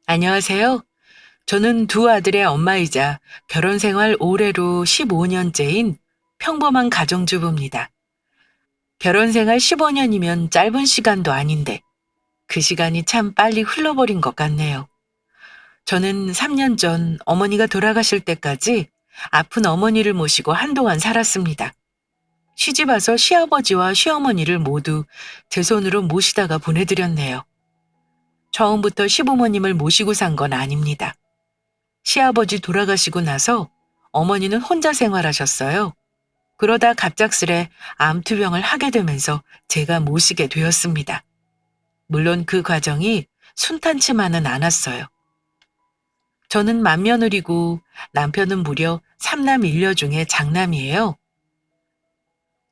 안녕하세요. 저는 두 아들의 엄마이자 결혼 생활 올해로 15년째인 평범한 가정주부입니다. 결혼 생활 15년이면 짧은 시간도 아닌데 그 시간이 참 빨리 흘러버린 것 같네요. 저는 3년 전 어머니가 돌아가실 때까지 아픈 어머니를 모시고 한동안 살았습니다. 시집 와서 시아버지와 시어머니를 모두 제 손으로 모시다가 보내드렸네요. 처음부터 시부모님을 모시고 산 건 아닙니다. 시아버지 돌아가시고 나서 어머니는 혼자 생활하셨어요. 그러다 갑작스레 암투병을 하게 되면서 제가 모시게 되었습니다. 물론 그 과정이 순탄치만은 않았어요. 저는 맏며느리고 남편은 무려 3남 1녀 중에 장남이에요.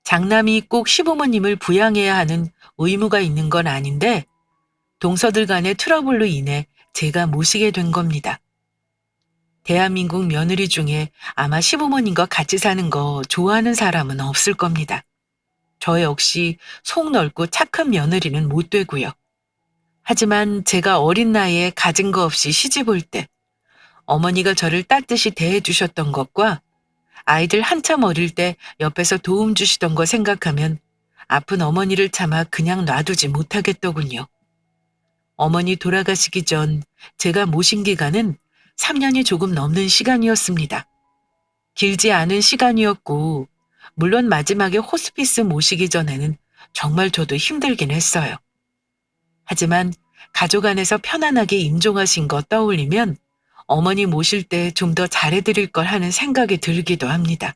장남이 꼭 시부모님을 부양해야 하는 의무가 있는 건 아닌데 동서들 간의 트러블로 인해 제가 모시게 된 겁니다. 대한민국 며느리 중에 아마 시부모님과 같이 사는 거 좋아하는 사람은 없을 겁니다. 저 역시 속 넓고 착한 며느리는 못 되고요. 하지만 제가 어린 나이에 가진 거 없이 시집 올 때 어머니가 저를 따뜻이 대해주셨던 것과 아이들 한참 어릴 때 옆에서 도움 주시던 거 생각하면 아픈 어머니를 참아 그냥 놔두지 못하겠더군요. 어머니 돌아가시기 전 제가 모신 기간은 3년이 조금 넘는 시간이었습니다. 길지 않은 시간이었고, 물론 마지막에 호스피스 모시기 전에는 정말 저도 힘들긴 했어요. 하지만 가족 안에서 편안하게 임종하신 거 떠올리면 어머니 모실 때 좀 더 잘해드릴 걸 하는 생각이 들기도 합니다.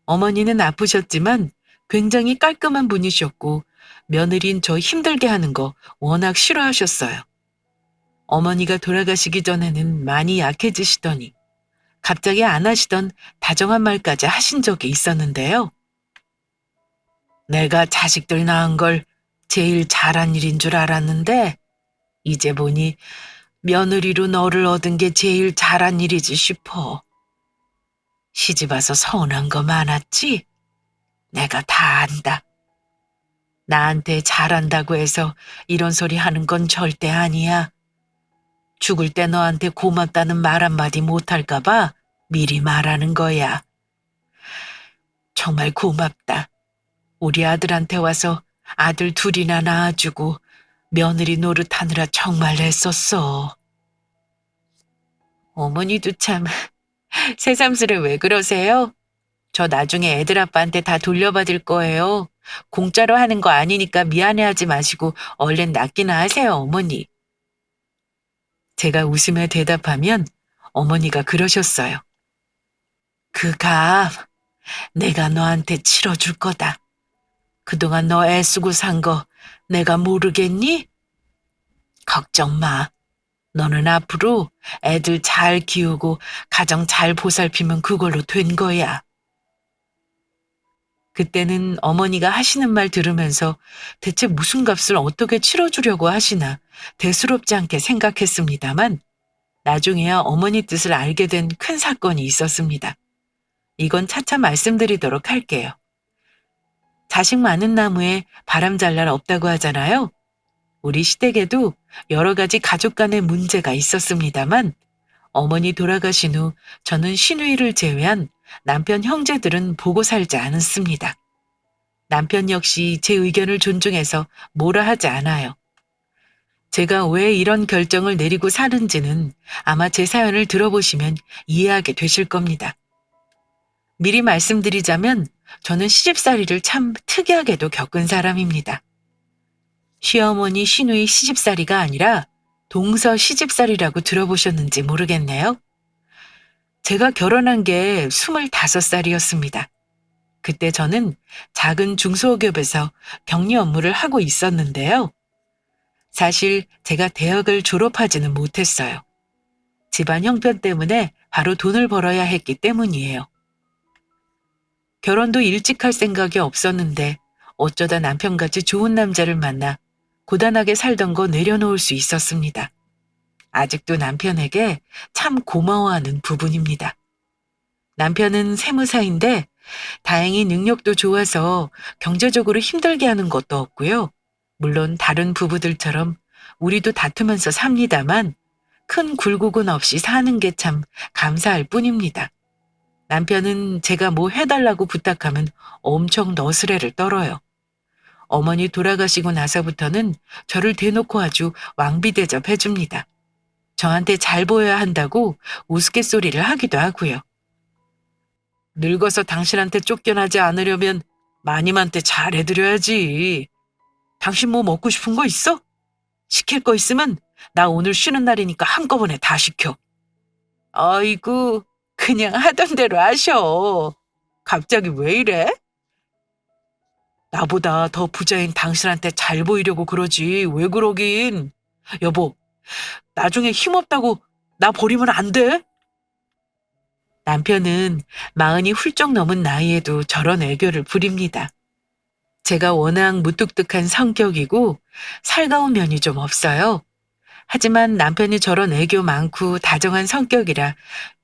어머니는 아프셨지만 굉장히 깔끔한 분이셨고 며느리인 저 힘들게 하는 거 워낙 싫어하셨어요. 어머니가 돌아가시기 전에는 많이 약해지시더니 갑자기 안 하시던 다정한 말까지 하신 적이 있었는데요. 내가 자식들 낳은 걸 제일 잘한 일인 줄 알았는데 이제 보니 며느리로 너를 얻은 게 제일 잘한 일이지 싶어. 시집 와서 서운한 거 많았지? 내가 다 안다. 나한테 잘한다고 해서 이런 소리 하는 건 절대 아니야. 죽을 때 너한테 고맙다는 말 한마디 못할까 봐 미리 말하는 거야. 정말 고맙다. 우리 아들한테 와서 아들 둘이나 낳아주고 며느리 노릇하느라 정말 애썼어. 어머니도 참 새삼스레 왜 그러세요? 저 나중에 애들 아빠한테 다 돌려받을 거예요. 공짜로 하는 거 아니니까 미안해하지 마시고 얼른 낫기나 하세요, 어머니. 제가 웃으며 대답하면 어머니가 그러셨어요. 그 값 내가 너한테 치러줄 거다. 그동안 너 애쓰고 산 거 내가 모르겠니? 걱정 마. 너는 앞으로 애들 잘 키우고 가정 잘 보살피면 그걸로 된 거야. 그때는 어머니가 하시는 말 들으면서 대체 무슨 값을 어떻게 치러주려고 하시나 대수롭지 않게 생각했습니다만 나중에야 어머니 뜻을 알게 된 큰 사건이 있었습니다. 이건 차차 말씀드리도록 할게요. 자식 많은 나무에 바람 잘 날 없다고 하잖아요. 우리 시댁에도 여러 가지 가족 간의 문제가 있었습니다만 어머니 돌아가신 후 저는 시누이를 제외한 남편 형제들은 보고 살지 않았습니다. 남편 역시 제 의견을 존중해서 뭐라 하지 않아요. 제가 왜 이런 결정을 내리고 사는지는 아마 제 사연을 들어보시면 이해하게 되실 겁니다. 미리 말씀드리자면 저는 시집살이를 참 특이하게도 겪은 사람입니다. 시어머니 시누이 시집살이가 아니라 동서 시집살이라고 들어보셨는지 모르겠네요. 제가 결혼한 게 25살이었습니다. 그때 저는 작은 중소기업에서 격리 업무를 하고 있었는데요. 사실 제가 대학을 졸업하지는 못했어요. 집안 형편 때문에 바로 돈을 벌어야 했기 때문이에요. 결혼도 일찍 할 생각이 없었는데 어쩌다 남편같이 좋은 남자를 만나 고단하게 살던 거 내려놓을 수 있었습니다. 아직도 남편에게 참 고마워하는 부분입니다. 남편은 세무사인데 다행히 능력도 좋아서 경제적으로 힘들게 하는 것도 없고요. 물론 다른 부부들처럼 우리도 다투면서 삽니다만 큰 굴곡은 없이 사는 게 참 감사할 뿐입니다. 남편은 제가 뭐 해달라고 부탁하면 엄청 너스레를 떨어요. 어머니 돌아가시고 나서부터는 저를 대놓고 아주 왕비 대접해줍니다. 저한테 잘 보여야 한다고 우스갯소리를 하기도 하고요. 늙어서 당신한테 쫓겨나지 않으려면 마님한테 잘해드려야지. 당신 뭐 먹고 싶은 거 있어? 시킬 거 있으면 나 오늘 쉬는 날이니까 한꺼번에 다 시켜. 아이고, 그냥 하던 대로 하셔. 갑자기 왜 이래? 나보다 더 부자인 당신한테 잘 보이려고 그러지. 왜 그러긴. 여보, 나중에 힘없다고 나 버리면 안 돼? 남편은 마흔이 훌쩍 넘은 나이에도 저런 애교를 부립니다. 제가 워낙 무뚝뚝한 성격이고 살가운 면이 좀 없어요. 하지만 남편이 저런 애교 많고 다정한 성격이라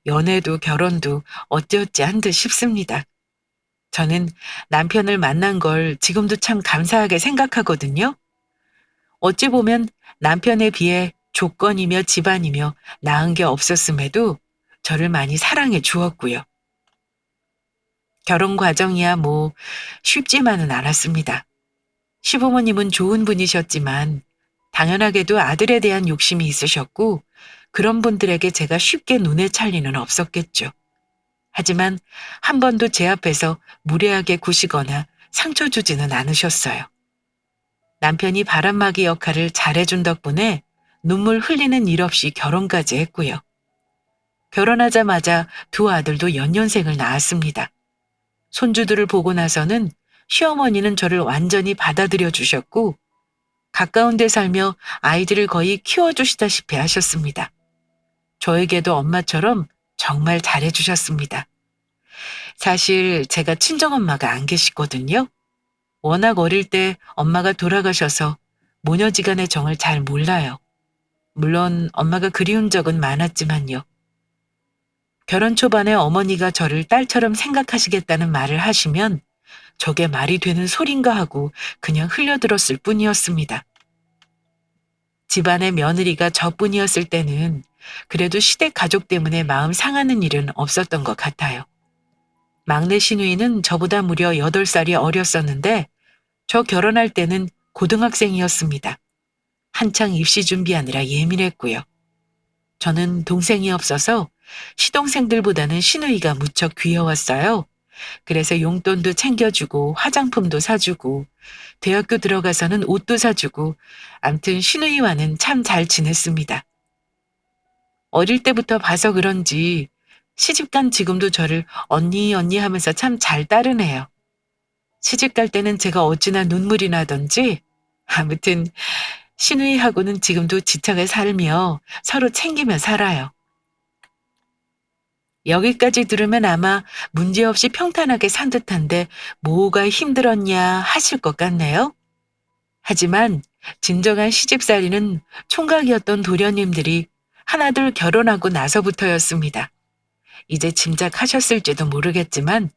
연애도 결혼도 어찌어찌 한 듯 싶습니다. 저는 남편을 만난 걸 지금도 참 감사하게 생각하거든요. 어찌 보면 남편에 비해 조건이며 집안이며 나은 게 없었음에도 저를 많이 사랑해 주었고요. 결혼 과정이야 뭐 쉽지만은 않았습니다. 시부모님은 좋은 분이셨지만 당연하게도 아들에 대한 욕심이 있으셨고 그런 분들에게 제가 쉽게 눈에 찰 리는 없었겠죠. 하지만 한 번도 제 앞에서 무례하게 구시거나 상처 주지는 않으셨어요. 남편이 바람막이 역할을 잘해준 덕분에 눈물 흘리는 일 없이 결혼까지 했고요. 결혼하자마자 두 아들도 연년생을 낳았습니다. 손주들을 보고 나서는 시어머니는 저를 완전히 받아들여 주셨고 가까운 데 살며 아이들을 거의 키워주시다시피 하셨습니다. 저에게도 엄마처럼 정말 잘해주셨습니다. 사실 제가 친정엄마가 안 계시거든요. 워낙 어릴 때 엄마가 돌아가셔서 모녀지간의 정을 잘 몰라요. 물론 엄마가 그리운 적은 많았지만요. 결혼 초반에 어머니가 저를 딸처럼 생각하시겠다는 말을 하시면 저게 말이 되는 소린가 하고 그냥 흘려들었을 뿐이었습니다. 집안의 며느리가 저뿐이었을 때는 그래도 시댁 가족 때문에 마음 상하는 일은 없었던 것 같아요. 막내 시누이는 저보다 무려 8살이 어렸었는데 저 결혼할 때는 고등학생이었습니다. 한창 입시 준비하느라 예민했고요. 저는 동생이 없어서 시동생들보다는 시누이가 무척 귀여웠어요. 그래서 용돈도 챙겨주고 화장품도 사주고 대학교 들어가서는 옷도 사주고 암튼 시누이와는 참 잘 지냈습니다. 어릴 때부터 봐서 그런지 시집간 지금도 저를 언니 언니 하면서 참 잘 따르네요. 시집 갈 때는 제가 어찌나 눈물이 나던지 아무튼 시누이하고는 지금도 지척에 살며 서로 챙기며 살아요. 여기까지 들으면 아마 문제없이 평탄하게 산 듯한데 뭐가 힘들었냐 하실 것 같네요. 하지만 진정한 시집살이는 총각이었던 도련님들이 하나둘 결혼하고 나서부터였습니다. 이제 짐작하셨을지도 모르겠지만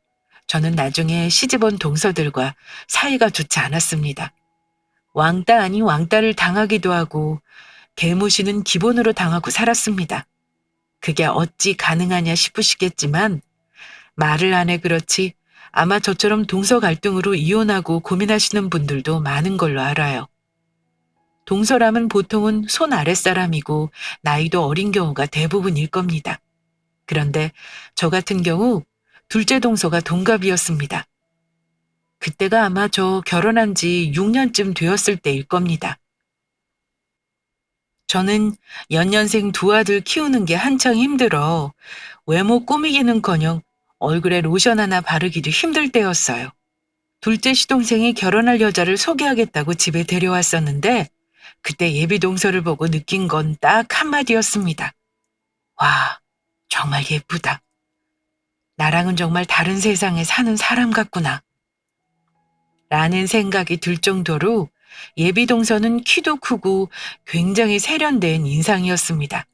저는 나중에 시집온 동서들과 사이가 좋지 않았습니다. 왕따 아닌 왕따를 당하기도 하고 개무시는 기본으로 당하고 살았습니다. 그게 어찌 가능하냐 싶으시겠지만 말을 안 해 그렇지 아마 저처럼 동서 갈등으로 이혼하고 고민하시는 분들도 많은 걸로 알아요. 동서라면 보통은 손 아랫사람이고 나이도 어린 경우가 대부분일 겁니다. 그런데 저 같은 경우 둘째 동서가 동갑이었습니다. 그때가 아마 저 결혼한 지 6년쯤 되었을 때일 겁니다. 저는 연년생 두 아들 키우는 게 한창 힘들어 외모 꾸미기는커녕 얼굴에 로션 하나 바르기도 힘들 때였어요. 둘째 시동생이 결혼할 여자를 소개하겠다고 집에 데려왔었는데 그때 예비 동서를 보고 느낀 건 딱 한마디였습니다. 와, 정말 예쁘다. 나랑은 정말 다른 세상에 사는 사람 같구나. 라는 생각이 들 정도로 예비 동서는 키도 크고 굉장히 세련된 인상이었습니다.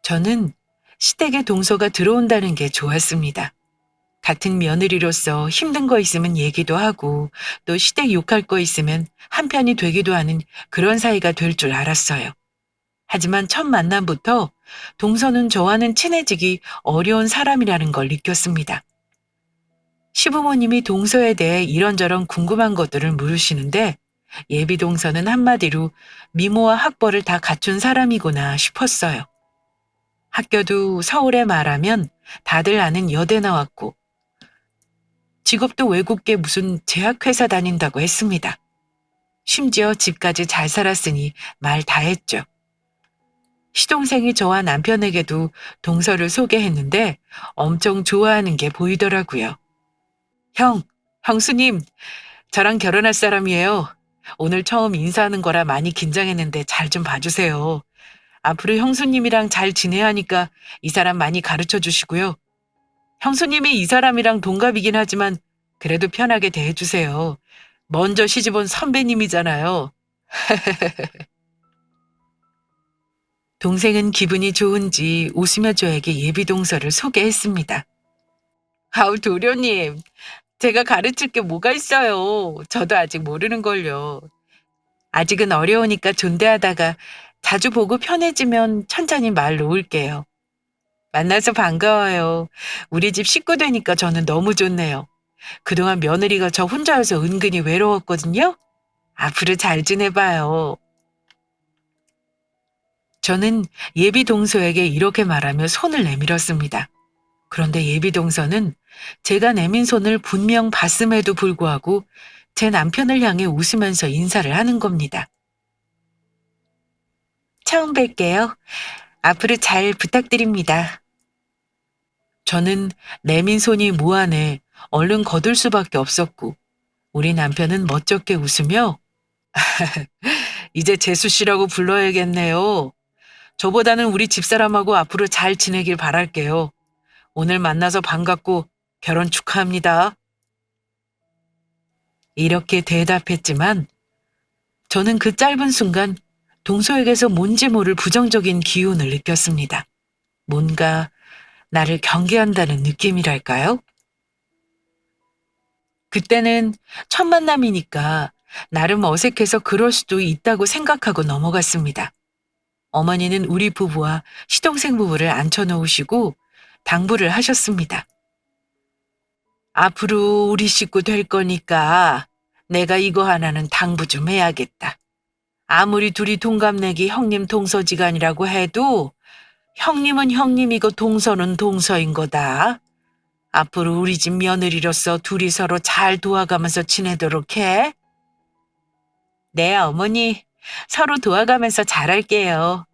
저는 시댁에 동서가 들어온다는 게 좋았습니다. 같은 며느리로서 힘든 거 있으면 얘기도 하고 또 시댁 욕할 거 있으면 한편이 되기도 하는 그런 사이가 될 줄 알았어요. 하지만 첫 만남부터 동서는 저와는 친해지기 어려운 사람이라는 걸 느꼈습니다. 시부모님이 동서에 대해 이런저런 궁금한 것들을 물으시는데 예비 동서는 한마디로 미모와 학벌을 다 갖춘 사람이구나 싶었어요. 학교도 서울에 말하면 다들 아는 여대 나왔고 직업도 외국계 무슨 제약회사 다닌다고 했습니다. 심지어 집까지 잘 살았으니 말 다 했죠. 시동생이 저와 남편에게도 동서를 소개했는데 엄청 좋아하는 게 보이더라고요. 형, 형수님, 저랑 결혼할 사람이에요. 오늘 처음 인사하는 거라 많이 긴장했는데 잘 좀 봐주세요. 앞으로 형수님이랑 잘 지내야 하니까 이 사람 많이 가르쳐 주시고요. 형수님이 이 사람이랑 동갑이긴 하지만 그래도 편하게 대해주세요. 먼저 시집온 선배님이잖아요. 동생은 기분이 좋은지 웃으며 저에게 예비 동서를 소개했습니다. 아우, 도련님. 제가 가르칠 게 뭐가 있어요. 저도 아직 모르는걸요. 아직은 어려우니까 존대하다가 자주 보고 편해지면 천천히 말 놓을게요. 만나서 반가워요. 우리 집 식구 되니까 저는 너무 좋네요. 그동안 며느리가 저 혼자여서 은근히 외로웠거든요. 앞으로 잘 지내봐요. 저는 예비 동서에게 이렇게 말하며 손을 내밀었습니다. 그런데 예비 동서는 제가 내민 손을 분명 봤음에도 불구하고 제 남편을 향해 웃으면서 인사를 하는 겁니다. 처음 뵐게요. 앞으로 잘 부탁드립니다. 저는 내민 손이 무안해 얼른 거둘 수밖에 없었고 우리 남편은 멋쩍게 웃으며 이제 재수 씨라고 불러야겠네요. 저보다는 우리 집사람하고 앞으로 잘 지내길 바랄게요. 오늘 만나서 반갑고 결혼 축하합니다. 이렇게 대답했지만 저는 그 짧은 순간 동서에게서 뭔지 모를 부정적인 기운을 느꼈습니다. 뭔가 나를 경계한다는 느낌이랄까요? 그때는 첫 만남이니까 나름 어색해서 그럴 수도 있다고 생각하고 넘어갔습니다. 어머니는 우리 부부와 시동생 부부를 앉혀놓으시고 당부를 하셨습니다. 앞으로 우리 식구 될 거니까 내가 이거 하나는 당부 좀 해야겠다. 아무리 둘이 동갑내기 형님 동서지간이라고 해도 형님은 형님이고 동서는 동서인 거다. 앞으로 우리 집 며느리로서 둘이 서로 잘 도와가면서 지내도록 해. 네, 어머니. 서로 도와가면서 잘할게요.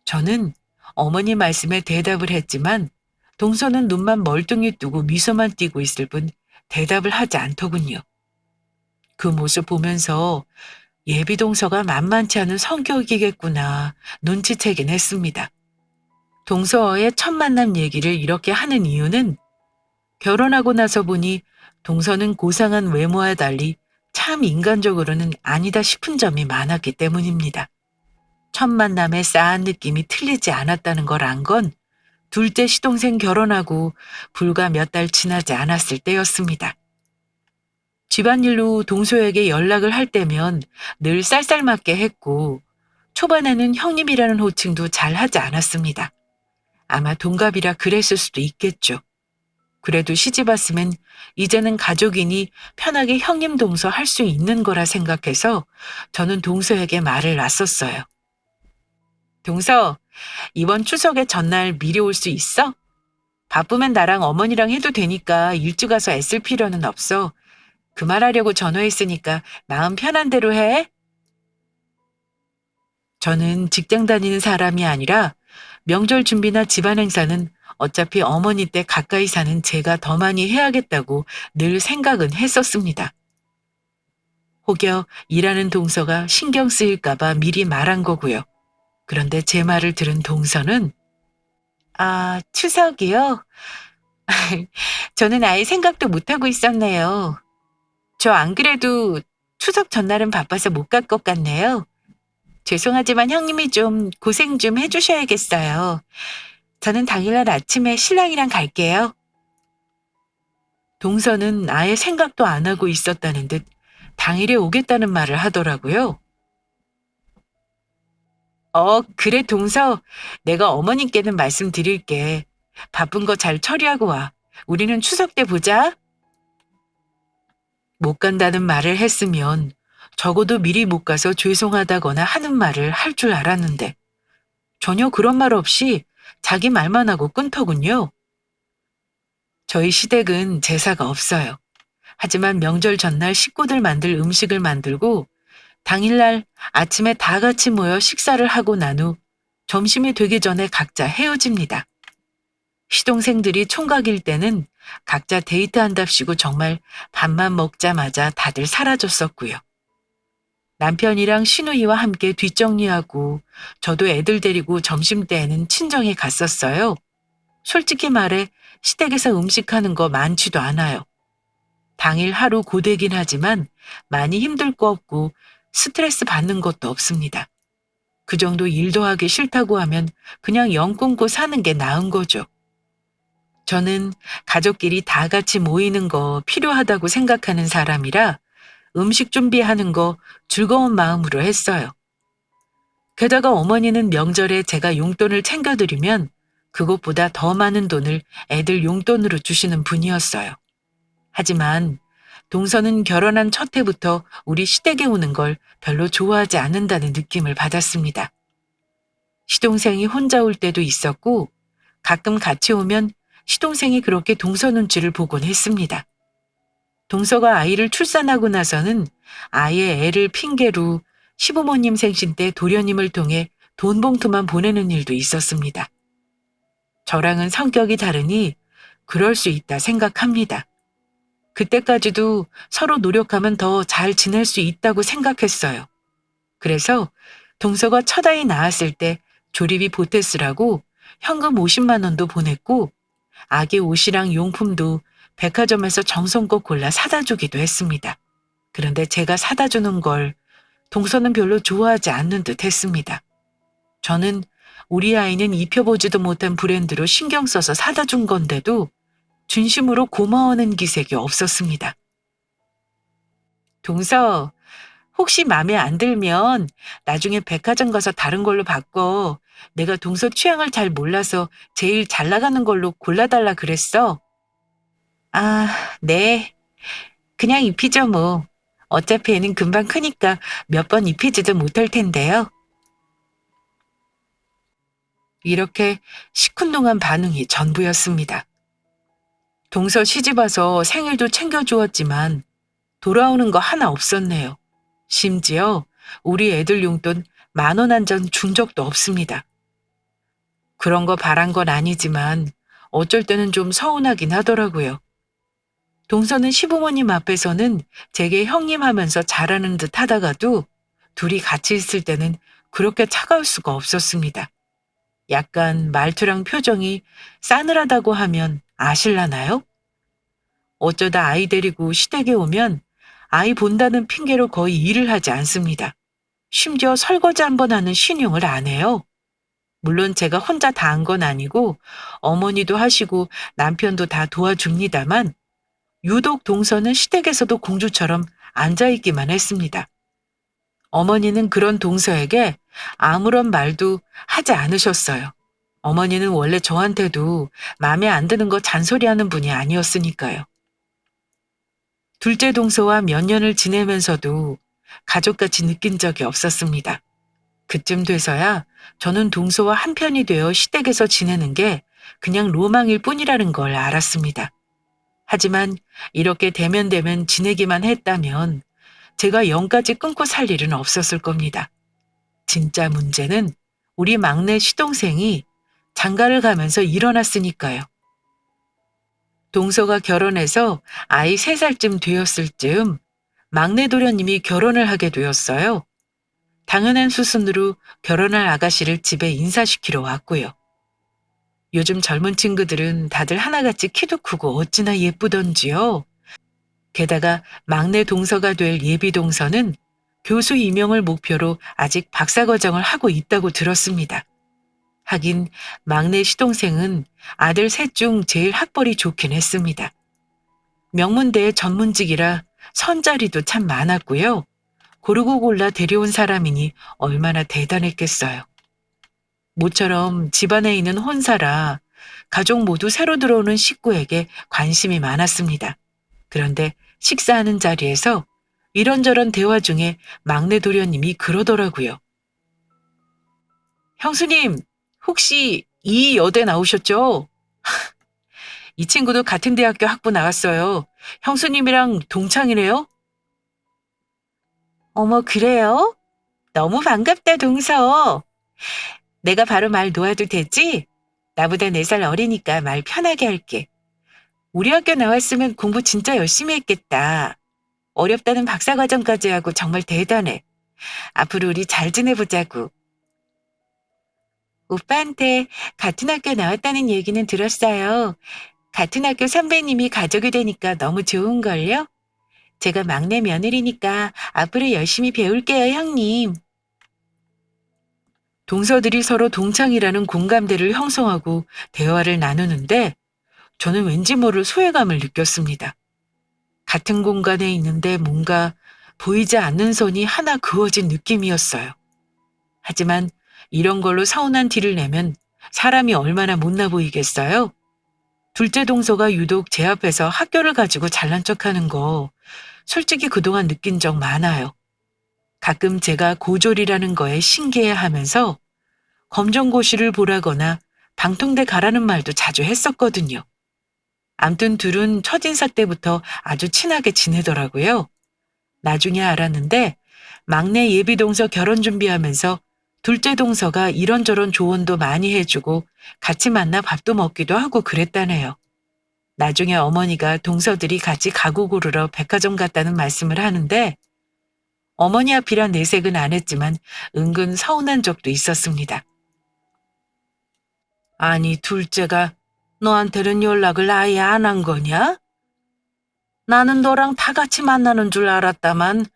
저는 어머니 말씀에 대답을 했지만 동서는 눈만 멀뚱히 뜨고 미소만 띠고 있을 뿐 대답을 하지 않더군요. 그 모습 보면서 예비 동서가 만만치 않은 성격이겠구나 눈치채긴 했습니다. 동서와의 첫 만남 얘기를 이렇게 하는 이유는 결혼하고 나서 보니 동서는 고상한 외모와 달리 참 인간적으로는 아니다 싶은 점이 많았기 때문입니다. 첫 만남의 싸한 느낌이 틀리지 않았다는 걸 안 건 둘째 시동생 결혼하고 불과 몇 달 지나지 않았을 때였습니다. 집안일로 동서에게 연락을 할 때면 늘 쌀쌀맞게 했고 초반에는 형님이라는 호칭도 잘 하지 않았습니다. 아마 동갑이라 그랬을 수도 있겠죠. 그래도 시집 왔으면 이제는 가족이니 편하게 형님 동서 할 수 있는 거라 생각해서 저는 동서에게 말을 놨었어요. 동서, 이번 추석에 전날 미리 올 수 있어? 바쁘면 나랑 어머니랑 해도 되니까 일찍 와서 애쓸 필요는 없어. 그 말하려고 전화했으니까 마음 편한 대로 해. 저는 직장 다니는 사람이 아니라 명절 준비나 집안 행사는 어차피 어머니 때 가까이 사는 제가 더 많이 해야겠다고 늘 생각은 했었습니다. 혹여 일하는 동서가 신경 쓰일까봐 미리 말한 거고요. 그런데 제 말을 들은 동서는 아, 추석이요? 저는 아예 생각도 못하고 있었네요. 저 안 그래도 추석 전날은 바빠서 못 갈 것 같네요. 죄송하지만 형님이 좀 고생 좀 해주셔야겠어요. 저는 당일날 아침에 신랑이랑 갈게요. 동서는 아예 생각도 안 하고 있었다는 듯 당일에 오겠다는 말을 하더라고요. 그래, 동서. 내가 어머님께는 말씀드릴게. 바쁜 거 잘 처리하고 와. 우리는 추석 때 보자. 못 간다는 말을 했으면 적어도 미리 못 가서 죄송하다거나 하는 말을 할 줄 알았는데 전혀 그런 말 없이 자기 말만 하고 끊더군요. 저희 시댁은 제사가 없어요. 하지만 명절 전날 식구들 만들 음식을 만들고 당일날 아침에 다 같이 모여 식사를 하고 난 후 점심이 되기 전에 각자 헤어집니다. 시동생들이 총각일 때는 각자 데이트한답시고 정말 밥만 먹자마자 다들 사라졌었고요. 남편이랑 시누이와 함께 뒷정리하고 저도 애들 데리고 점심때에는 친정에 갔었어요. 솔직히 말해 시댁에서 음식하는 거 많지도 않아요. 당일 하루 고되긴 하지만 많이 힘들 거 없고 스트레스 받는 것도 없습니다. 그 정도 일도 하기 싫다고 하면 그냥 영 끊고 사는 게 나은 거죠. 저는 가족끼리 다 같이 모이는 거 필요하다고 생각하는 사람이라 음식 준비하는 거 즐거운 마음으로 했어요. 게다가 어머니는 명절에 제가 용돈을 챙겨드리면 그것보다 더 많은 돈을 애들 용돈으로 주시는 분이었어요. 하지만 동서는 결혼한 첫 해부터 우리 시댁에 오는 걸 별로 좋아하지 않는다는 느낌을 받았습니다. 시동생이 혼자 올 때도 있었고 가끔 같이 오면 시동생이 그렇게 동서 눈치를 보곤 했습니다. 동서가 아이를 출산하고 나서는 아예 애를 핑계로 시부모님 생신 때 도련님을 통해 돈 봉투만 보내는 일도 있었습니다. 저랑은 성격이 다르니 그럴 수 있다 생각합니다. 그때까지도 서로 노력하면 더 잘 지낼 수 있다고 생각했어요. 그래서 동서가 첫 아이 낳았을 때 조리비 보태 쓰라고 현금 50만 원도 보냈고 아기 옷이랑 용품도 백화점에서 정성껏 골라 사다 주기도 했습니다. 그런데 제가 사다 주는 걸 동서는 별로 좋아하지 않는 듯 했습니다. 저는 우리 아이는 입혀보지도 못한 브랜드로 신경 써서 사다 준 건데도 진심으로 고마워하는 기색이 없었습니다. 동서, 혹시 마음에 안 들면 나중에 백화점 가서 다른 걸로 바꿔. 내가 동서 취향을 잘 몰라서 제일 잘 나가는 걸로 골라달라 그랬어. 아, 네. 그냥 입히죠 뭐. 어차피 애는 금방 크니까 몇 번 입히지도 못할 텐데요. 이렇게 시큰둥한 반응이 전부였습니다. 동서 시집와서 생일도 챙겨주었지만 돌아오는 거 하나 없었네요. 심지어 우리 애들 용돈 10,000원 한 전 준 적도 없습니다. 그런 거 바란 건 아니지만 어쩔 때는 좀 서운하긴 하더라고요. 동서는 시부모님 앞에서는 제게 형님 하면서 잘하는 듯 하다가도 둘이 같이 있을 때는 그렇게 차가울 수가 없었습니다. 약간 말투랑 표정이 싸늘하다고 하면 아실라나요? 어쩌다 아이 데리고 시댁에 오면 아이 본다는 핑계로 거의 일을 하지 않습니다. 심지어 설거지 한번 하는 신용을 안 해요. 물론 제가 혼자 다 한 건 아니고 어머니도 하시고 남편도 다 도와줍니다만 유독 동서는 시댁에서도 공주처럼 앉아있기만 했습니다. 어머니는 그런 동서에게 아무런 말도 하지 않으셨어요. 어머니는 원래 저한테도 마음에 안 드는 거 잔소리하는 분이 아니었으니까요. 둘째 동서와 몇 년을 지내면서도 가족같이 느낀 적이 없었습니다. 그쯤 돼서야 저는 동서와 한편이 되어 시댁에서 지내는 게 그냥 로망일 뿐이라는 걸 알았습니다. 하지만 이렇게 대면대면 지내기만 했다면 제가 영까지 끊고 살 일은 없었을 겁니다. 진짜 문제는 우리 막내 시동생이 장가를 가면서 일어났으니까요. 동서가 결혼해서 아이 3살쯤 되었을 즈음 막내 도련님이 결혼을 하게 되었어요. 당연한 수순으로 결혼할 아가씨를 집에 인사시키러 왔고요. 요즘 젊은 친구들은 다들 하나같이 키도 크고 어찌나 예쁘던지요. 게다가 막내 동서가 될 예비 동서는 교수 임용을 목표로 아직 박사과정을 하고 있다고 들었습니다. 하긴 막내 시동생은 아들 셋 중 제일 학벌이 좋긴 했습니다. 명문대의 전문직이라 선자리도 참 많았고요. 고르고 골라 데려온 사람이니 얼마나 대단했겠어요. 모처럼 집안에 있는 혼사라 가족 모두 새로 들어오는 식구에게 관심이 많았습니다. 그런데 식사하는 자리에서 이런저런 대화 중에 막내 도련님이 그러더라고요. 형수님, 혹시 이 여대 나오셨죠? 이 친구도 같은 대학교 학부 나왔어요. 형수님이랑 동창이래요? 어머, 그래요? 너무 반갑다, 동서. 내가 바로 말 놓아도 되지? 나보다 4살 어리니까 말 편하게 할게. 우리 학교 나왔으면 공부 진짜 열심히 했겠다. 어렵다는 박사과정까지 하고 정말 대단해. 앞으로 우리 잘 지내보자고. 오빠한테 같은 학교 나왔다는 얘기는 들었어요. 같은 학교 선배님이 가족이 되니까 너무 좋은걸요? 제가 막내 며느리니까 앞으로 열심히 배울게요, 형님. 동서들이 서로 동창이라는 공감대를 형성하고 대화를 나누는데 저는 왠지 모를 소외감을 느꼈습니다. 같은 공간에 있는데 뭔가 보이지 않는 선이 하나 그어진 느낌이었어요. 하지만 이런 걸로 서운한 티를 내면 사람이 얼마나 못나 보이겠어요? 둘째 동서가 유독 제 앞에서 학교를 가지고 잘난 척하는 거 솔직히 그동안 느낀 적 많아요. 가끔 제가 고졸이라는 거에 신기해하면서 검정고시를 보라거나 방통대 가라는 말도 자주 했었거든요. 암튼 둘은 첫인사 때부터 아주 친하게 지내더라고요. 나중에 알았는데 막내 예비 동서 결혼 준비하면서 둘째 동서가 이런저런 조언도 많이 해주고 같이 만나 밥도 먹기도 하고 그랬다네요. 나중에 어머니가 동서들이 같이 가구 고르러 백화점 갔다는 말씀을 하는데 어머니 앞이라 내색은 안 했지만 은근 서운한 적도 있었습니다. 아니, 둘째가 너한테는 연락을 아예 안 한 거냐? 나는 너랑 다 같이 만나는 줄 알았다만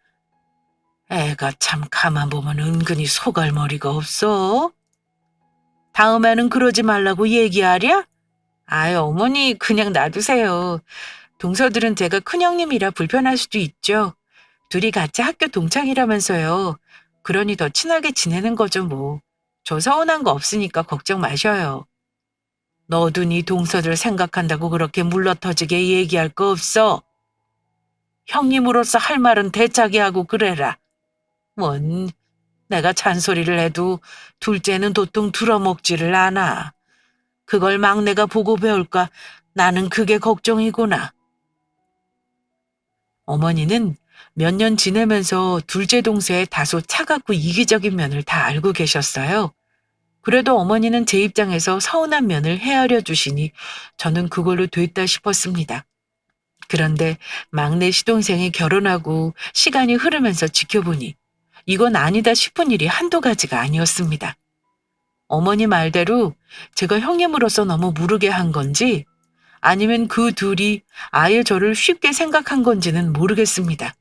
애가 참 가만 보면 은근히 소갈머리가 없어. 다음에는 그러지 말라고 얘기하랴? 아이, 어머니 그냥 놔두세요. 동서들은 제가 큰형님이라 불편할 수도 있죠. 둘이 같이 학교 동창이라면서요. 그러니 더 친하게 지내는 거죠, 뭐. 저 서운한 거 없으니까 걱정 마셔요. 너도 네 동서들 생각한다고 그렇게 물러터지게 얘기할 거 없어. 형님으로서 할 말은 대차게 하고 그래라. 뭔, 내가 잔소리를 해도 둘째는 도통 들어먹지를 않아. 그걸 막내가 보고 배울까? 나는 그게 걱정이구나. 어머니는 몇 년 지내면서 둘째 동서의 다소 차갑고 이기적인 면을 다 알고 계셨어요. 그래도 어머니는 제 입장에서 서운한 면을 헤아려 주시니 저는 그걸로 됐다 싶었습니다. 그런데 막내 시동생이 결혼하고 시간이 흐르면서 지켜보니 이건 아니다 싶은 일이 한두 가지가 아니었습니다. 어머니 말대로 제가 형님으로서 너무 무르게 한 건지 아니면 그 둘이 아예 저를 쉽게 생각한 건지는 모르겠습니다.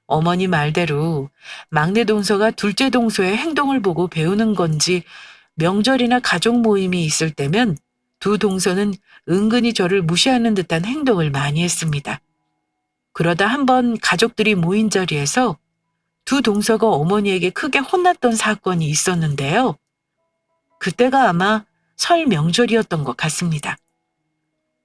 어머니 말대로 막내 동서가 둘째 동서의 행동을 보고 배우는 건지 명절이나 가족 모임이 있을 때면 두 동서는 은근히 저를 무시하는 듯한 행동을 많이 했습니다. 그러다 한번 가족들이 모인 자리에서 두 동서가 어머니에게 크게 혼났던 사건이 있었는데요. 그때가 아마 설 명절이었던 것 같습니다.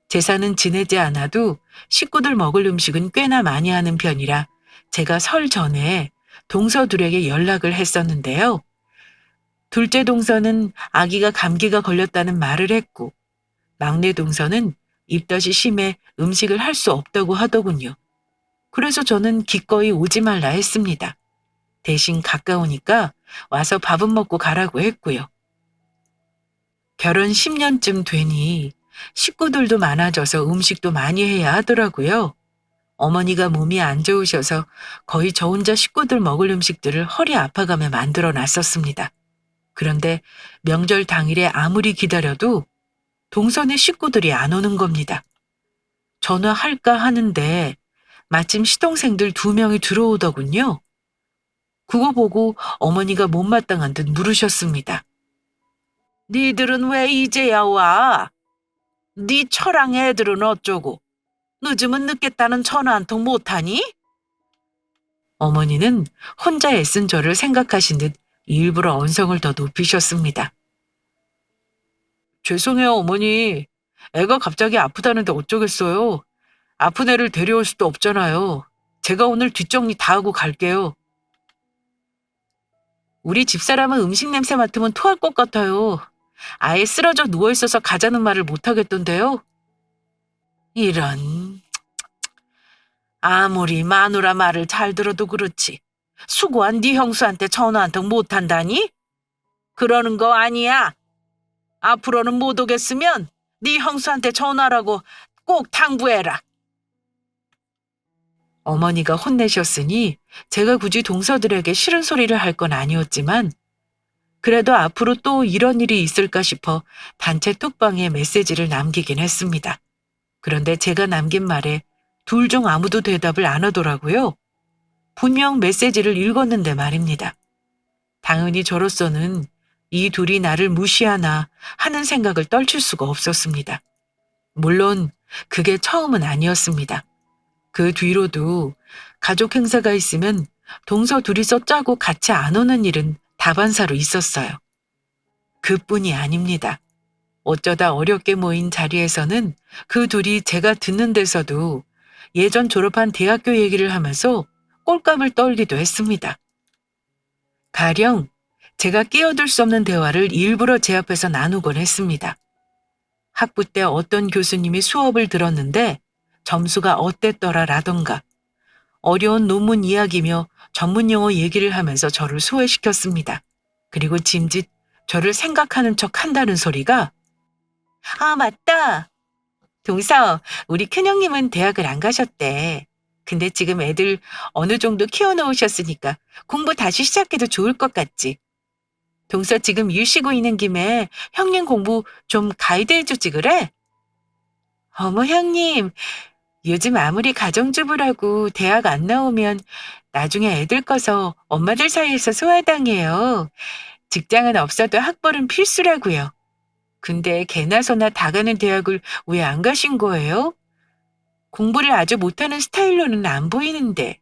제사는 지내지 않아도 식구들 먹을 음식은 꽤나 많이 하는 편이라 제가 설 전에 동서들에게 연락을 했었는데요. 둘째 동서는 아기가 감기가 걸렸다는 말을 했고 막내 동서는 입덧이 심해 음식을 할 수 없다고 하더군요. 그래서 저는 기꺼이 오지 말라 했습니다. 대신 가까우니까 와서 밥은 먹고 가라고 했고요. 결혼 10년쯤 되니 식구들도 많아져서 음식도 많이 해야 하더라고요. 어머니가 몸이 안 좋으셔서 거의 저 혼자 식구들 먹을 음식들을 허리 아파가며 만들어 놨었습니다. 그런데 명절 당일에 아무리 기다려도 동선의 식구들이 안 오는 겁니다. 전화할까 하는데 마침 시동생들 2명이 들어오더군요. 그거 보고 어머니가 못마땅한 듯 물으셨습니다. 니들은 왜 이제야 와? 네 처랑 애들은 어쩌고? 늦으면 늦겠다는 전화 한 통 못하니? 어머니는 혼자 애쓴 저를 생각하신 듯 일부러 언성을 더 높이셨습니다. 죄송해요, 어머니. 애가 갑자기 아프다는데 어쩌겠어요. 아픈 애를 데려올 수도 없잖아요. 제가 오늘 뒷정리 다 하고 갈게요. 우리 집사람은 음식 냄새 맡으면 토할 것 같아요. 아예 쓰러져 누워있어서 가자는 말을 못하겠던데요. 이런, 아무리 마누라 말을 잘 들어도 그렇지. 수고한 네 형수한테 전화 한 통 못한다니? 그러는 거 아니야. 앞으로는 못 오겠으면 네 형수한테 전화라고 꼭 당부해라. 어머니가 혼내셨으니 제가 굳이 동서들에게 싫은 소리를 할 건 아니었지만 그래도 앞으로 또 이런 일이 있을까 싶어 단체 톡방에 메시지를 남기긴 했습니다. 그런데 제가 남긴 말에 둘 중 아무도 대답을 안 하더라고요. 분명 메시지를 읽었는데 말입니다. 당연히 저로서는 이 둘이 나를 무시하나 하는 생각을 떨칠 수가 없었습니다. 물론 그게 처음은 아니었습니다. 그 뒤로도 가족 행사가 있으면 동서 둘이서 짜고 같이 안 오는 일은 다반사로 있었어요. 그뿐이 아닙니다. 어쩌다 어렵게 모인 자리에서는 그 둘이 제가 듣는 데서도 예전 졸업한 대학교 얘기를 하면서 꼴감을 떨기도 했습니다. 가령 제가 끼어들 수 없는 대화를 일부러 제 앞에서 나누곤 했습니다. 학부 때 어떤 교수님이 수업을 들었는데 점수가 어땠더라라던가 어려운 논문 이야기며 전문 용어 얘기를 하면서 저를 소외시켰습니다. 그리고 짐짓 저를 생각하는 척 한다는 소리가 아, 맞다. 동서, 우리 큰형님은 대학을 안 가셨대. 근데 지금 애들 어느 정도 키워놓으셨으니까 공부 다시 시작해도 좋을 것 같지. 동서 지금 일 쉬고 있는 김에 형님 공부 좀 가이드해주지 그래? 어머 형님, 요즘 아무리 가정주부라고 대학 안 나오면 나중에 애들 커서 엄마들 사이에서 소외당해요. 직장은 없어도 학벌은 필수라고요. 근데 개나 소나 다 가는 대학을 왜 안 가신 거예요? 공부를 아주 못하는 스타일로는 안 보이는데.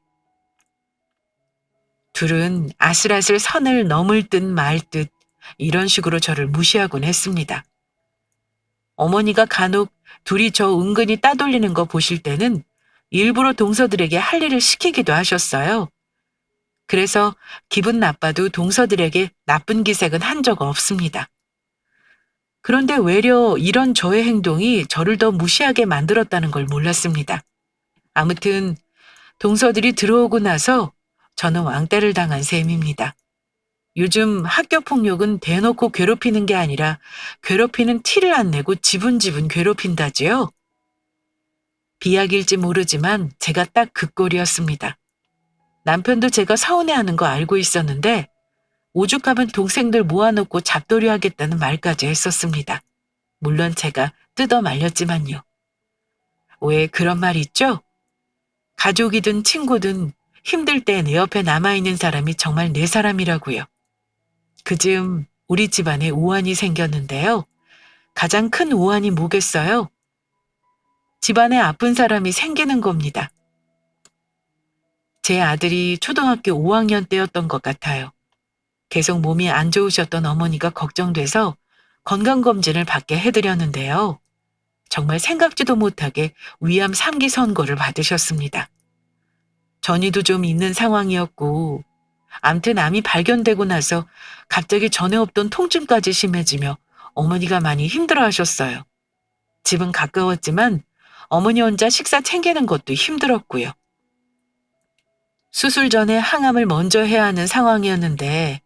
둘은 아슬아슬 선을 넘을 듯 말 듯 이런 식으로 저를 무시하곤 했습니다. 어머니가 간혹 둘이 저 은근히 따돌리는 거 보실 때는 일부러 동서들에게 할 일을 시키기도 하셨어요. 그래서 기분 나빠도 동서들에게 나쁜 기색은 한 적 없습니다. 그런데 외려 이런 저의 행동이 저를 더 무시하게 만들었다는 걸 몰랐습니다. 아무튼 동서들이 들어오고 나서 저는 왕따를 당한 셈입니다. 요즘 학교 폭력은 대놓고 괴롭히는 게 아니라 괴롭히는 티를 안 내고 지분지분 괴롭힌다지요. 비약일지 모르지만 제가 딱 그 꼴이었습니다. 남편도 제가 서운해하는 거 알고 있었는데 오죽하면 동생들 모아놓고 잡돌이 하겠다는 말까지 했었습니다. 물론 제가 뜯어 말렸지만요. 왜 그런 말 있죠? 가족이든 친구든 힘들 때 내 옆에 남아있는 사람이 정말 내 사람이라고요. 그즈음 우리 집안에 우환이 생겼는데요. 가장 큰 우환이 뭐겠어요? 집안에 아픈 사람이 생기는 겁니다. 제 아들이 초등학교 5학년 때였던 것 같아요. 계속 몸이 안 좋으셨던 어머니가 걱정돼서 건강검진을 받게 해드렸는데요. 정말 생각지도 못하게 위암 3기 선고를 받으셨습니다. 전이도 좀 있는 상황이었고 암튼 암이 발견되고 나서 갑자기 전에 없던 통증까지 심해지며 어머니가 많이 힘들어하셨어요. 집은 가까웠지만 어머니 혼자 식사 챙기는 것도 힘들었고요. 수술 전에 항암을 먼저 해야 하는 상황이었는데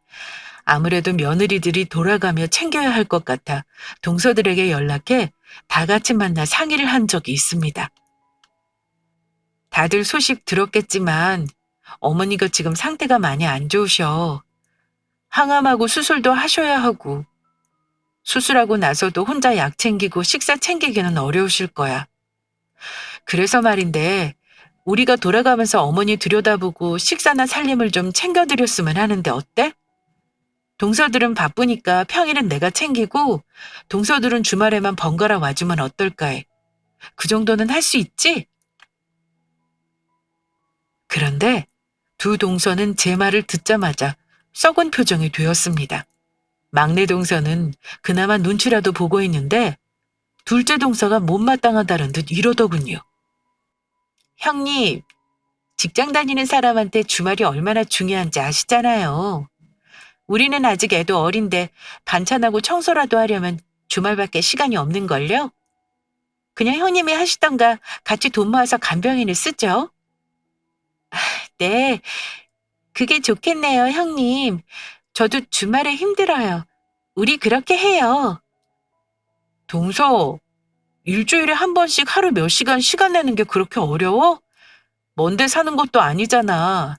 아무래도 며느리들이 돌아가며 챙겨야 할 것 같아 동서들에게 연락해 다 같이 만나 상의를 한 적이 있습니다. 다들 소식 들었겠지만 어머니가 지금 상태가 많이 안 좋으셔. 항암하고 수술도 하셔야 하고 수술하고 나서도 혼자 약 챙기고 식사 챙기기는 어려우실 거야. 그래서 말인데 우리가 돌아가면서 어머니 들여다보고 식사나 살림을 좀 챙겨드렸으면 하는데 어때? 동서들은 바쁘니까 평일엔 내가 챙기고 동서들은 주말에만 번갈아 와주면 어떨까 해. 그 정도는 할 수 있지? 그런데 두 동서는 제 말을 듣자마자 썩은 표정이 되었습니다. 막내 동서는 그나마 눈치라도 보고 있는데 둘째 동서가 못마땅하다는 듯 이러더군요. 형님, 직장 다니는 사람한테 주말이 얼마나 중요한지 아시잖아요. 우리는 아직 애도 어린데 반찬하고 청소라도 하려면 주말밖에 시간이 없는걸요? 그냥 형님이 하시던가 같이 돈 모아서 간병인을 쓰죠. 네, 그게 좋겠네요, 형님. 저도 주말에 힘들어요. 우리 그렇게 해요. 동서, 일주일에 한 번씩 하루 몇 시간 내는 게 그렇게 어려워? 먼데 사는 것도 아니잖아.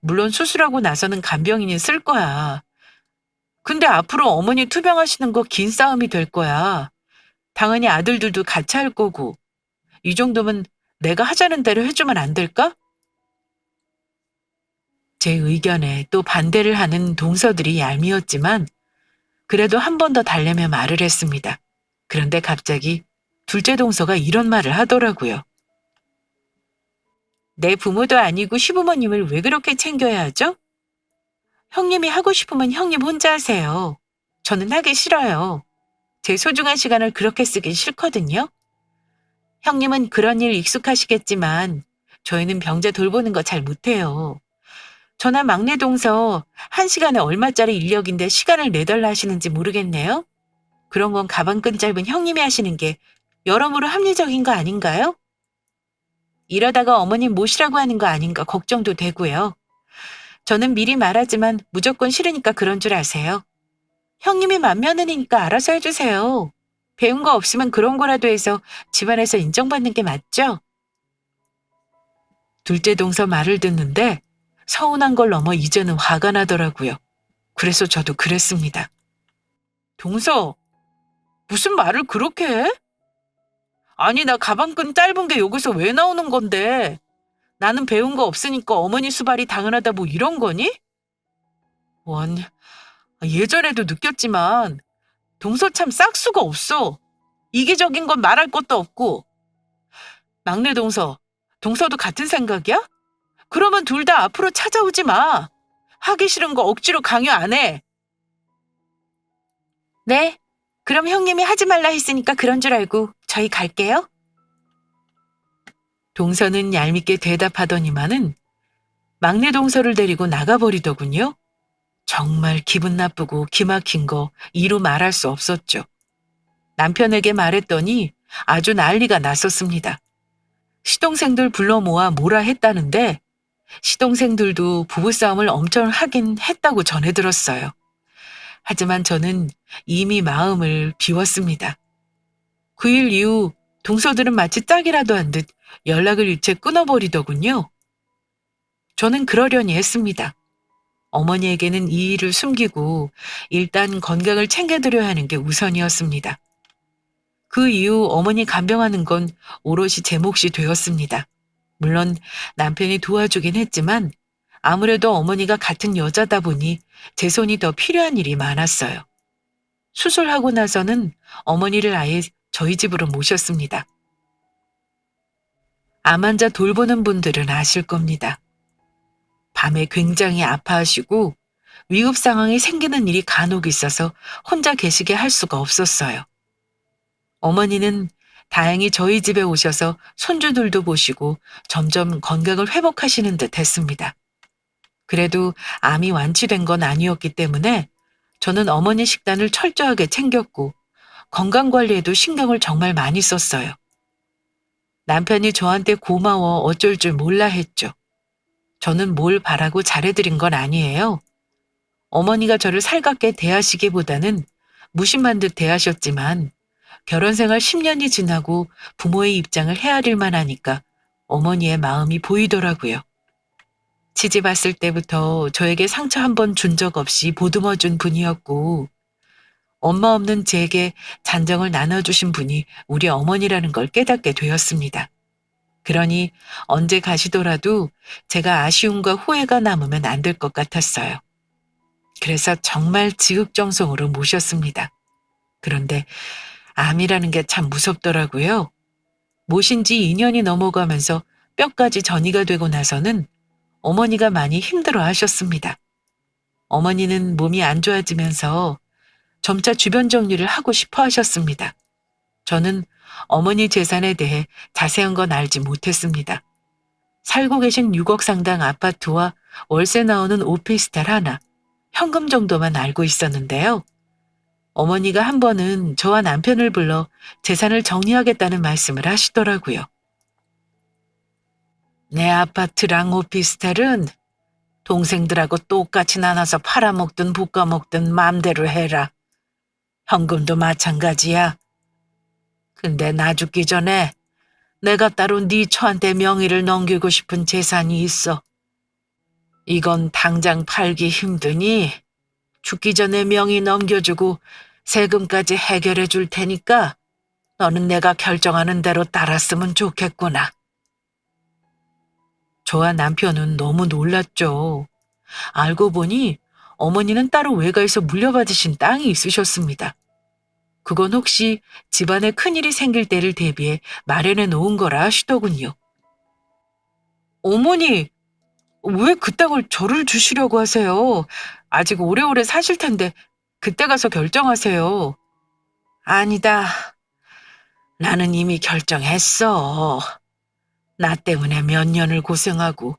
물론 수술하고 나서는 간병인이 쓸 거야. 근데 앞으로 어머니 투병하시는 거 긴 싸움이 될 거야. 당연히 아들들도 같이 할 거고. 이 정도면 내가 하자는 대로 해주면 안 될까? 제 의견에 또 반대를 하는 동서들이 얄미웠지만 그래도 한 번 더 달래며 말을 했습니다. 그런데 갑자기 둘째 동서가 이런 말을 하더라고요. 내 부모도 아니고 시부모님을 왜 그렇게 챙겨야 하죠? 형님이 하고 싶으면 형님 혼자 하세요. 저는 하기 싫어요. 제 소중한 시간을 그렇게 쓰긴 싫거든요. 형님은 그런 일 익숙하시겠지만 저희는 병자 돌보는 거 잘 못해요. 저나 막내 동서 한 시간에 얼마짜리 인력인데 시간을 내달라 하시는지 모르겠네요. 그런 건 가방끈 짧은 형님이 하시는 게 여러모로 합리적인 거 아닌가요? 이러다가 어머님 모시라고 하는 거 아닌가 걱정도 되고요. 저는 미리 말하지만 무조건 싫으니까 그런 줄 아세요. 형님이 맏며느리니까 알아서 해주세요. 배운 거 없으면 그런 거라도 해서 집안에서 인정받는 게 맞죠? 둘째 동서 말을 듣는데 서운한 걸 넘어 이제는 화가 나더라고요. 그래서 저도 그랬습니다. 동서, 무슨 말을 그렇게 해? 아니, 나 가방끈 짧은 게 여기서 왜 나오는 건데? 나는 배운 거 없으니까 어머니 수발이 당연하다 뭐 이런 거니? 원, 예전에도 느꼈지만 동서 참 싹수가 없어. 이기적인 건 말할 것도 없고. 막내 동서, 동서도 같은 생각이야? 그러면 둘 다 앞으로 찾아오지 마. 하기 싫은 거 억지로 강요 안 해. 네, 그럼 형님이 하지 말라 했으니까 그런 줄 알고 저희 갈게요. 동서는 얄밉게 대답하더니만은 막내 동서를 데리고 나가버리더군요. 정말 기분 나쁘고 기막힌 거 이루 말할 수 없었죠. 남편에게 말했더니 아주 난리가 났었습니다. 시동생들 불러 모아 뭐라 했다는데 시동생들도 부부싸움을 엄청 하긴 했다고 전해 들었어요. 하지만 저는 이미 마음을 비웠습니다. 그 일 이후 동서들은 마치 짝이라도 한 듯 연락을 일체 끊어버리더군요. 저는 그러려니 했습니다. 어머니에게는 이 일을 숨기고 일단 건강을 챙겨드려야 하는 게 우선이었습니다. 그 이후 어머니 간병하는 건 오롯이 제 몫이 되었습니다. 물론 남편이 도와주긴 했지만 아무래도 어머니가 같은 여자다 보니 제 손이 더 필요한 일이 많았어요. 수술하고 나서는 어머니를 아예 저희 집으로 모셨습니다. 암 환자 돌보는 분들은 아실 겁니다. 밤에 굉장히 아파하시고 위급 상황이 생기는 일이 간혹 있어서 혼자 계시게 할 수가 없었어요. 어머니는 다행히 저희 집에 오셔서 손주들도 보시고 점점 건강을 회복하시는 듯 했습니다. 그래도 암이 완치된 건 아니었기 때문에 저는 어머니 식단을 철저하게 챙겼고 건강관리에도 신경을 정말 많이 썼어요. 남편이 저한테 고마워 어쩔 줄 몰라 했죠. 저는 뭘 바라고 잘해드린 건 아니에요. 어머니가 저를 살갑게 대하시기보다는 무심한 듯 대하셨지만 결혼 생활 10년이 지나고 부모의 입장을 헤아릴만 하니까 어머니의 마음이 보이더라고요. 시집 왔을 때부터 저에게 상처 한 번 준 적 없이 보듬어 준 분이었고 엄마 없는 제게 잔정을 나눠주신 분이 우리 어머니라는 걸 깨닫게 되었습니다. 그러니 언제 가시더라도 제가 아쉬움과 후회가 남으면 안 될 것 같았어요. 그래서 정말 지극정성으로 모셨습니다. 그런데 암이라는 게 참 무섭더라고요. 모신 지 2년이 넘어가면서 뼈까지 전이가 되고 나서는 어머니가 많이 힘들어 하셨습니다. 어머니는 몸이 안 좋아지면서 점차 주변 정리를 하고 싶어 하셨습니다. 저는 어머니 재산에 대해 자세한 건 알지 못했습니다. 살고 계신 6억 상당 아파트와 월세 나오는 오피스텔 하나, 현금 정도만 알고 있었는데요. 어머니가 한 번은 저와 남편을 불러 재산을 정리하겠다는 말씀을 하시더라고요. 내 아파트랑 오피스텔은 동생들하고 똑같이 나눠서 팔아먹든 볶아먹든 맘대로 해라. 현금도 마찬가지야. 근데 나 죽기 전에 내가 따로 네 처한테 명의를 넘기고 싶은 재산이 있어. 이건 당장 팔기 힘드니 죽기 전에 명의 넘겨주고 세금까지 해결해 줄 테니까 너는 내가 결정하는 대로 따랐으면 좋겠구나. 저와 남편은 너무 놀랐죠. 알고 보니 어머니는 따로 외가에서 물려받으신 땅이 있으셨습니다. 그건 혹시 집안에 큰일이 생길 때를 대비해 마련해 놓은 거라 하시더군요. 어머니, 왜 그 땅을 저를 주시려고 하세요? 아직 오래오래 사실 텐데 그때 가서 결정하세요. 아니다. 나는 이미 결정했어. 나 때문에 몇 년을 고생하고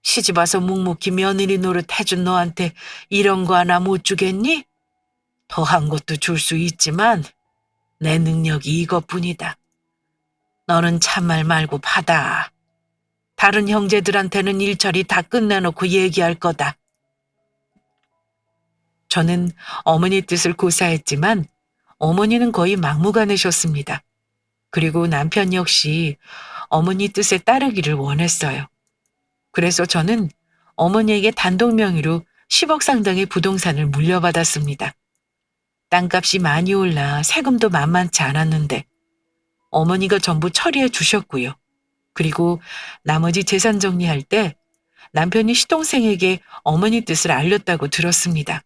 시집 와서 묵묵히 며느리 노릇 해준 너한테 이런 거 하나 못 주겠니? 더한 것도 줄 수 있지만 내 능력이 이것뿐이다. 너는 참말 말고 받아. 다른 형제들한테는 일처리 다 끝내놓고 얘기할 거다. 저는 어머니 뜻을 고사했지만 어머니는 거의 막무가내셨습니다. 그리고 남편 역시 어머니 뜻에 따르기를 원했어요. 그래서 저는 어머니에게 단독 명의로 10억 상당의 부동산을 물려받았습니다. 땅값이 많이 올라 세금도 만만치 않았는데 어머니가 전부 처리해 주셨고요. 그리고 나머지 재산 정리할 때 남편이 시동생에게 어머니 뜻을 알렸다고 들었습니다.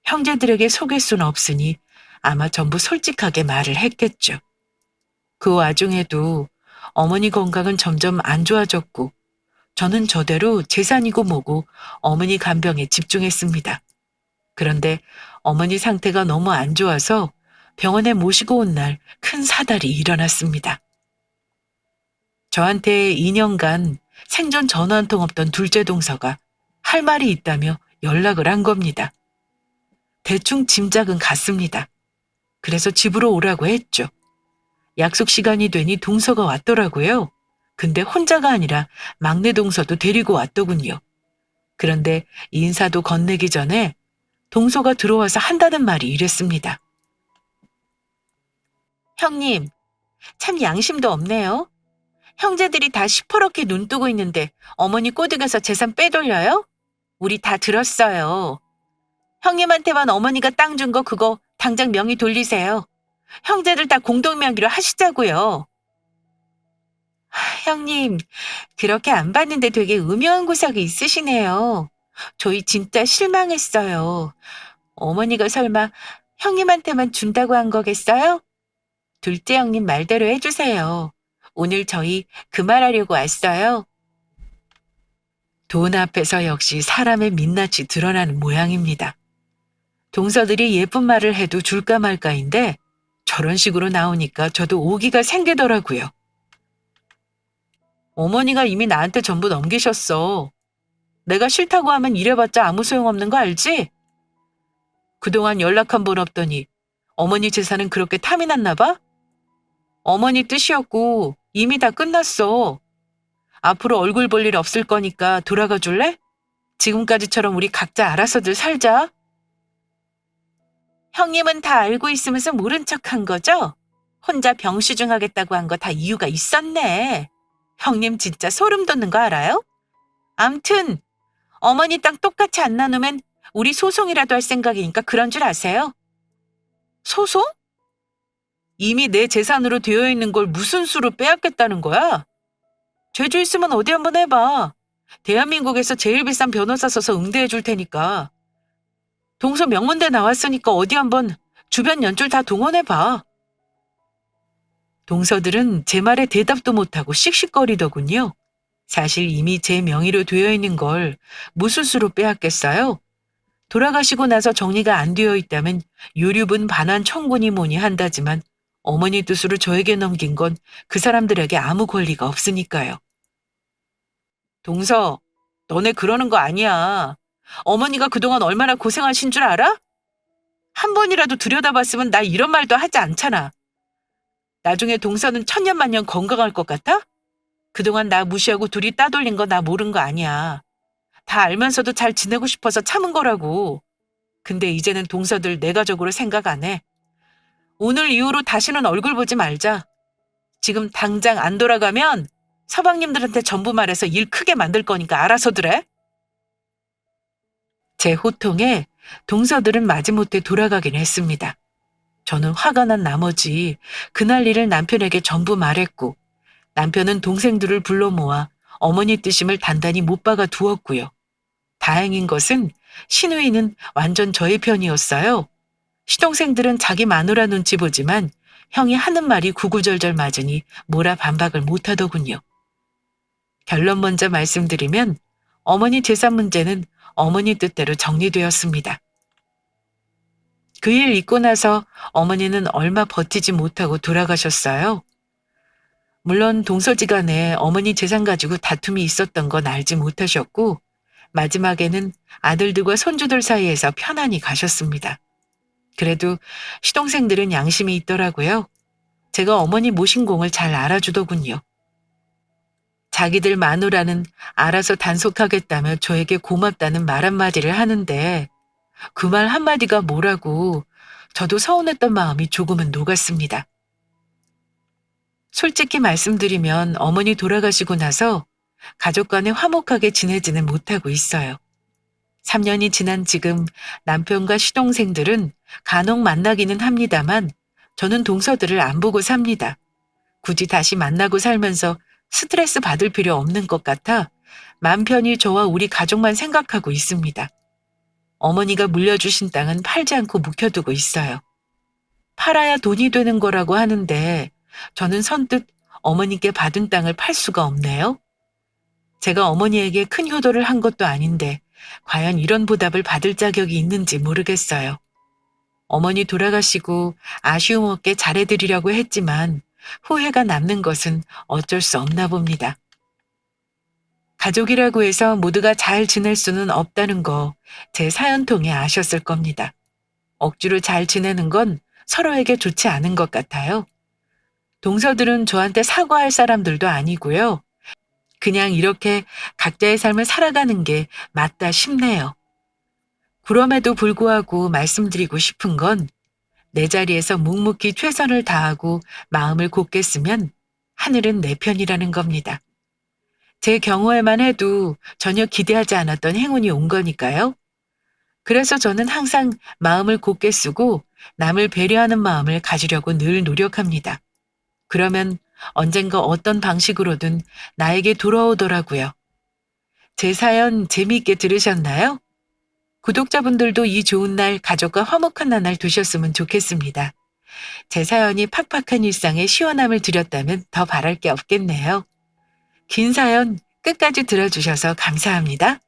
형제들에게 속일 수는 없으니 아마 전부 솔직하게 말을 했겠죠. 그 와중에도 어머니 건강은 점점 안 좋아졌고 저는 저대로 재산이고 뭐고 어머니 간병에 집중했습니다. 그런데 어머니 상태가 너무 안 좋아서 병원에 모시고 온 날 큰 사달이 일어났습니다. 저한테 2년간 생전 전화 한 통 없던 둘째 동서가 할 말이 있다며 연락을 한 겁니다. 대충 짐작은 갔습니다. 그래서 집으로 오라고 했죠. 약속 시간이 되니 동서가 왔더라고요. 근데 혼자가 아니라 막내 동서도 데리고 왔더군요. 그런데 인사도 건네기 전에 동서가 들어와서 한다는 말이 이랬습니다. 형님, 참 양심도 없네요. 형제들이 다 시퍼렇게 눈 뜨고 있는데 어머니 꼬드겨서 재산 빼돌려요? 우리 다 들었어요. 형님한테만 어머니가 땅 준 거 그거 당장 명의 돌리세요. 형제들 다 공동 명의로 하시자고요. 형님, 그렇게 안 봤는데 되게 음흉한 구석이 있으시네요. 저희 진짜 실망했어요. 어머니가 설마 형님한테만 준다고 한 거겠어요? 둘째 형님 말대로 해주세요. 오늘 저희 그 말하려고 왔어요. 돈 앞에서 역시 사람의 민낯이 드러나는 모양입니다. 동서들이 예쁜 말을 해도 줄까 말까인데 저런 식으로 나오니까 저도 오기가 생기더라고요. 어머니가 이미 나한테 전부 넘기셨어. 내가 싫다고 하면 이래봤자 아무 소용없는 거 알지? 그동안 연락 한 번 없더니 어머니 재산은 그렇게 탐이 났나 봐? 어머니 뜻이었고 이미 다 끝났어. 앞으로 얼굴 볼 일 없을 거니까 돌아가 줄래? 지금까지처럼 우리 각자 알아서들 살자. 형님은 다 알고 있으면서 모른 척한 거죠? 혼자 병시중하겠다고 한 거 다 이유가 있었네. 형님 진짜 소름 돋는 거 알아요? 암튼 어머니 땅 똑같이 안 나누면 우리 소송이라도 할 생각이니까 그런 줄 아세요? 소송? 이미 내 재산으로 되어 있는 걸 무슨 수로 빼앗겠다는 거야? 죄주 있으면 어디 한번 해봐. 대한민국에서 제일 비싼 변호사 써서 응대해 줄 테니까. 동서 명문대 나왔으니까 어디 한번 주변 연줄 다 동원해봐. 동서들은 제 말에 대답도 못하고 씩씩거리더군요. 사실 이미 제 명의로 되어 있는 걸 무슨 수로 빼앗겠어요? 돌아가시고 나서 정리가 안 되어 있다면 유류분 반환 청구니 뭐니 한다지만 어머니 뜻으로 저에게 넘긴 건 그 사람들에게 아무 권리가 없으니까요. 동서, 너네 그러는 거 아니야. 어머니가 그동안 얼마나 고생하신 줄 알아? 한 번이라도 들여다봤으면 나 이런 말도 하지 않잖아. 나중에 동서는 천년만년 건강할 것 같아? 그동안 나 무시하고 둘이 따돌린 거 나 모른 거 아니야. 다 알면서도 잘 지내고 싶어서 참은 거라고. 근데 이제는 동서들 내 가족으로 생각 안 해. 오늘 이후로 다시는 얼굴 보지 말자. 지금 당장 안 돌아가면 서방님들한테 전부 말해서 일 크게 만들 거니까 알아서들 해. 제 호통에 동서들은 마지못해 돌아가긴 했습니다. 저는 화가 난 나머지 그날 일을 남편에게 전부 말했고 남편은 동생들을 불러 모아 어머니 뜻임을 단단히 못 박아 두었고요. 다행인 것은 시누이는 완전 저의 편이었어요. 시동생들은 자기 마누라 눈치 보지만 형이 하는 말이 구구절절 맞으니 뭐라 반박을 못하더군요. 결론 먼저 말씀드리면 어머니 재산 문제는 어머니 뜻대로 정리되었습니다. 그 일 있고 나서 어머니는 얼마 버티지 못하고 돌아가셨어요. 물론 동서지간에 어머니 재산 가지고 다툼이 있었던 건 알지 못하셨고 마지막에는 아들들과 손주들 사이에서 편안히 가셨습니다. 그래도 시동생들은 양심이 있더라고요. 제가 어머니 모신 공을 잘 알아주더군요. 자기들 마누라는 알아서 단속하겠다며 저에게 고맙다는 말 한마디를 하는데 그 말 한마디가 뭐라고 저도 서운했던 마음이 조금은 녹았습니다. 솔직히 말씀드리면 어머니 돌아가시고 나서 가족 간에 화목하게 지내지는 못하고 있어요. 3년이 지난 지금 남편과 시동생들은 간혹 만나기는 합니다만 저는 동서들을 안 보고 삽니다. 굳이 다시 만나고 살면서 스트레스 받을 필요 없는 것 같아 맘 편히 저와 우리 가족만 생각하고 있습니다. 어머니가 물려주신 땅은 팔지 않고 묵혀두고 있어요. 팔아야 돈이 되는 거라고 하는데 저는 선뜻 어머니께 받은 땅을 팔 수가 없네요. 제가 어머니에게 큰 효도를 한 것도 아닌데 과연 이런 보답을 받을 자격이 있는지 모르겠어요. 어머니 돌아가시고 아쉬움 없게 잘해드리려고 했지만 후회가 남는 것은 어쩔 수 없나 봅니다. 가족이라고 해서 모두가 잘 지낼 수는 없다는 거 제 사연 통해 아셨을 겁니다. 억지로 잘 지내는 건 서로에게 좋지 않은 것 같아요. 동서들은 저한테 사과할 사람들도 아니고요. 그냥 이렇게 각자의 삶을 살아가는 게 맞다 싶네요. 그럼에도 불구하고 말씀드리고 싶은 건 내 자리에서 묵묵히 최선을 다하고 마음을 곧게 쓰면 하늘은 내 편이라는 겁니다. 제 경우에만 해도 전혀 기대하지 않았던 행운이 온 거니까요. 그래서 저는 항상 마음을 곧게 쓰고 남을 배려하는 마음을 가지려고 늘 노력합니다. 그러면 언젠가 어떤 방식으로든 나에게 돌아오더라고요. 제 사연 재미있게 들으셨나요? 구독자분들도 이 좋은 날 가족과 화목한 나날 되셨으면 좋겠습니다. 제 사연이 팍팍한 일상에 시원함을 드렸다면 더 바랄 게 없겠네요. 긴 사연 끝까지 들어주셔서 감사합니다.